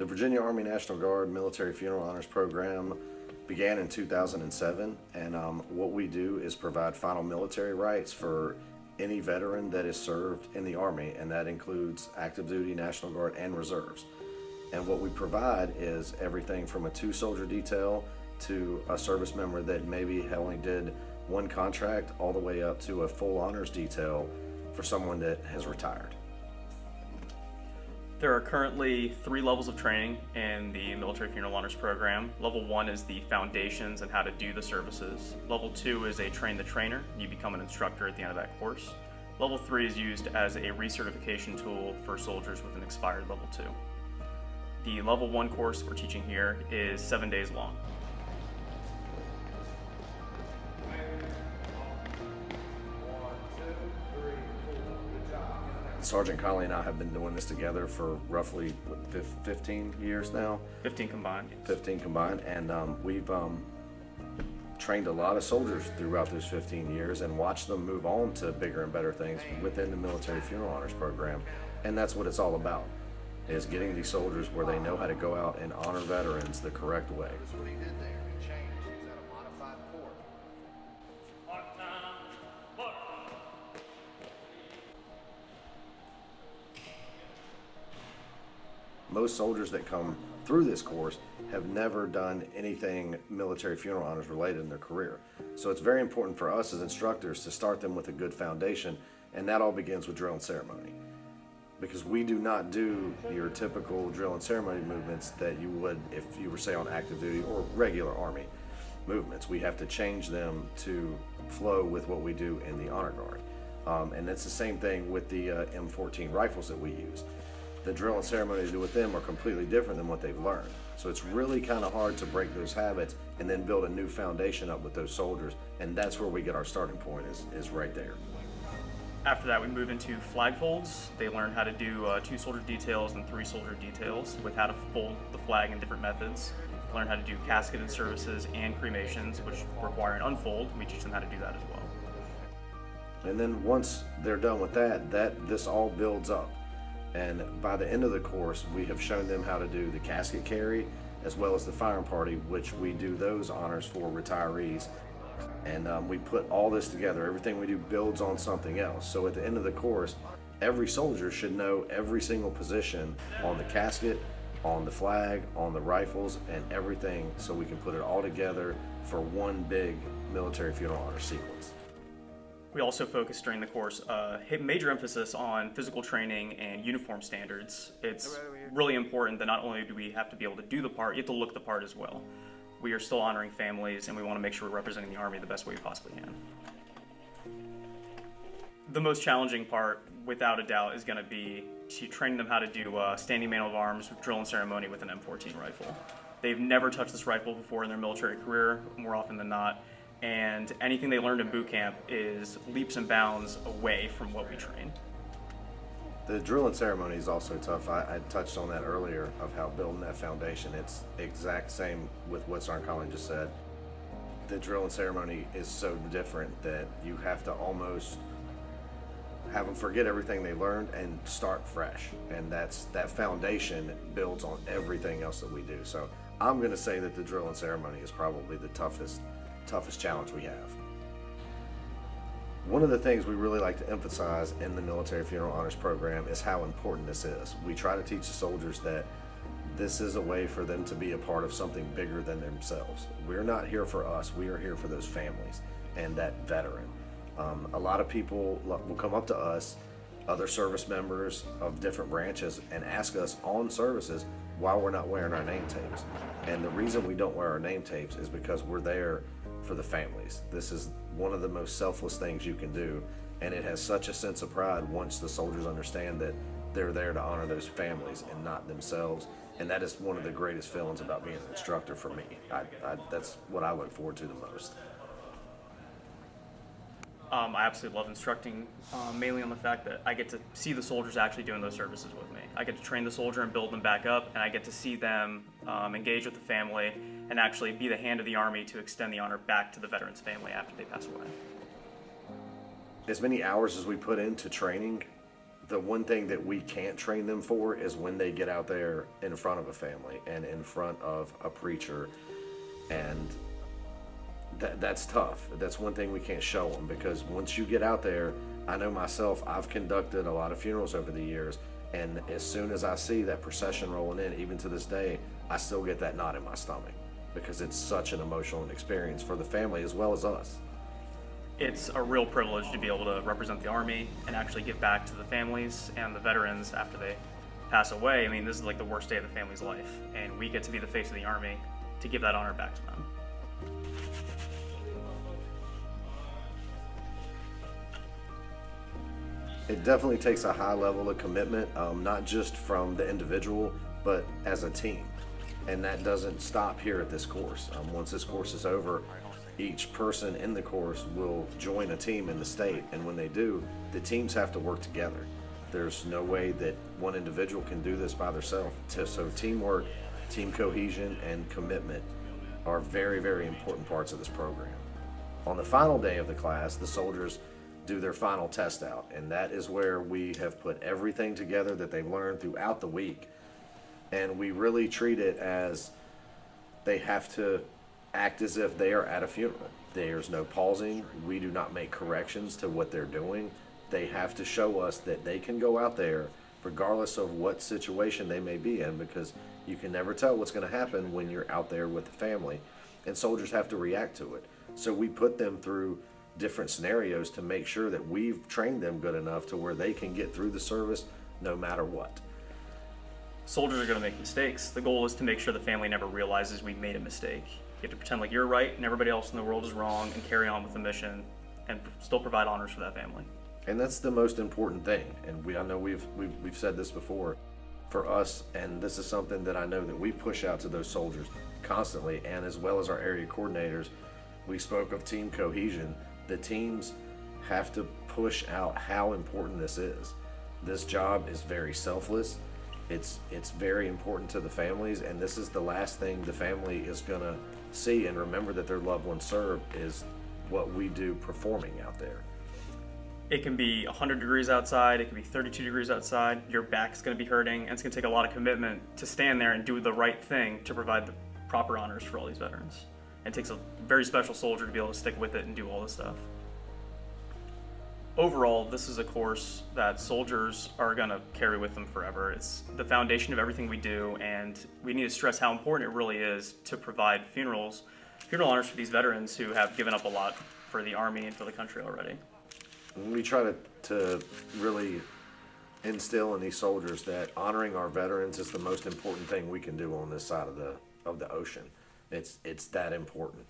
The Virginia Army National Guard Military Funeral Honors Program began in 2007, and what we do is provide final military rights for any veteran that is served in the Army, and that includes active duty, National Guard, and reserves. And what we provide is everything from a 2-soldier detail to a service member that maybe only did 1 contract, all the way up to a full honors detail for someone that has retired. There are currently 3 levels of training in the Military Funeral Honors Program. Level 1 is the foundations and how to do the services. Level 2 is a train the trainer. You become an instructor at the end of that course. Level 3 is used as a recertification tool for soldiers with an expired Level 2. The Level 1 course we're teaching here is 7 days long. Sergeant Conolly and I have been doing this together for roughly 15 years now. 15 combined. Yes. 15 combined, and we've trained a lot of soldiers throughout those 15 years and watched them move on to bigger and better things within the Military Funeral Honors Program. And that's what it's all about, is getting these soldiers where they know how to go out and honor veterans the correct way. That's what he did there. He changed. He's at a modified port. Most soldiers that come through this course have never done anything military funeral honors related in their career. So it's very important for us as instructors to start them with a good foundation, and that all begins with drill and ceremony. Because we do not do your typical drill and ceremony movements that you would if you were, say, on active duty or regular Army movements. We have to change them to flow with what we do in the Honor Guard. And it's the same thing with the M14 rifles that we use. The drill and ceremony to do with them are completely different than what they've learned. So it's really kind of hard to break those habits and then build a new foundation up with those soldiers. And that's where we get our starting point, is right there. After that, we move into flag folds. They learn how to do 2-soldier details and 3-soldier details with how to fold the flag in different methods. They learn how to do casketed services and cremations, which require an unfold. We teach them how to do that as well. And then once they're done with that, this all builds up. And by the end of the course, we have shown them how to do the casket carry as well as the firing party, which we do those honors for retirees. And we put all this together. Everything we do builds on something else. So at the end of the course, every soldier should know every single position on the casket, on the flag, on the rifles, and everything, so we can put it all together for one big military funeral honor sequence. We also focus during the course major emphasis on physical training and uniform standards. It's really important that not only do we have to be able to do the part, you have to look the part as well. We are still honoring families, and we want to make sure we're representing the Army the best way we possibly can. The most challenging part, without a doubt, is going to be training them how to do standing man of arms with drill and ceremony with an M14 rifle. They've never touched this rifle before in their military career, more often than not, and anything they learned in boot camp is leaps and bounds away from what we train. The drill and ceremony is also tough. I touched on that earlier, of how building that foundation. It's exact same with what Sergeant Conolly just said. The drill and ceremony is so different that you have to almost have them forget everything they learned and start fresh. And that foundation builds on everything else that we do. So I'm going to say that the drill and ceremony is probably the toughest challenge we have. One of the things we really like to emphasize in the Military Funeral Honors Program is how important this is. We try to teach the soldiers that this is a way for them to be a part of something bigger than themselves. We're not here for us, we are here for those families and that veteran. A lot of people will come up to us, other service members of different branches, and ask us on services why we're not wearing our name tapes. And the reason we don't wear our name tapes is because we're there for the families. This is one of the most selfless things you can do, and it has such a sense of pride once the soldiers understand that they're there to honor those families and not themselves. And that is one of the greatest feelings about being an instructor for me. That's what I look forward to the most. I absolutely love instructing, mainly on the fact that I get to see the soldiers actually doing those services with me. I get to train the soldier and build them back up, and I get to see them engage with the family and actually be the hand of the Army to extend the honor back to the veteran's family after they pass away. As many hours as we put into training the one thing that we can't train them for is when they get out there in front of a family and in front of a preacher, and that's tough. That's one thing we can't show them, because once you get out there, I know myself, I've conducted a lot of funerals over the years, and as soon as I see that procession rolling in, even to this day, I still get that knot in my stomach, because it's such an emotional experience for the family as well as us. It's a real privilege to be able to represent the Army and actually get back to the families and the veterans after they pass away. I mean, this is like the worst day of the family's life, and we get to be the face of the Army to give that honor back to them. It definitely takes a high level of commitment, not just from the individual, but as a team. And that doesn't stop here at this course. Once this course is over, each person in the course will join a team in the state, and when they do, the teams have to work together. There's no way that one individual can do this by themselves. So teamwork, team cohesion, and commitment are very, very important parts of this program. On the final day of the class, the soldiers do their final test out, and that is where we have put everything together that they've learned throughout the week, and we really treat it as they have to act as if they are at a funeral. There's no pausing. We do not make corrections to what they're doing. They have to show us that they can go out there regardless of what situation they may be in, because you can never tell what's going to happen when you're out there with the family, and soldiers have to react to it. So we put them through different scenarios to make sure that we've trained them good enough to where they can get through the service no matter what. Soldiers are going to make mistakes. The goal is to make sure the family never realizes we made a mistake. You have to pretend like you're right and everybody else in the world is wrong, and carry on with the mission and still provide honors for that family. And that's the most important thing. And I know we've said this before for us, and this is something that I know that we push out to those soldiers constantly, and as well as our area coordinators. We spoke of team cohesion. The teams have to push out how important this is. This job is very selfless. It's very important to the families, and this is the last thing the family is gonna see and remember that their loved one served, is what we do performing out there. It can be 100 degrees outside, it can be 32 degrees outside, your back's gonna be hurting, and it's gonna take a lot of commitment to stand there and do the right thing to provide the proper honors for all these veterans. It takes a very special soldier to be able to stick with it and do all this stuff. Overall, this is a course that soldiers are going to carry with them forever. It's the foundation of everything we do, and we need to stress how important it really is to provide funeral honors for these veterans who have given up a lot for the Army and for the country already. We try to really instill in these soldiers that honoring our veterans is the most important thing we can do on this side of the ocean. It's that important.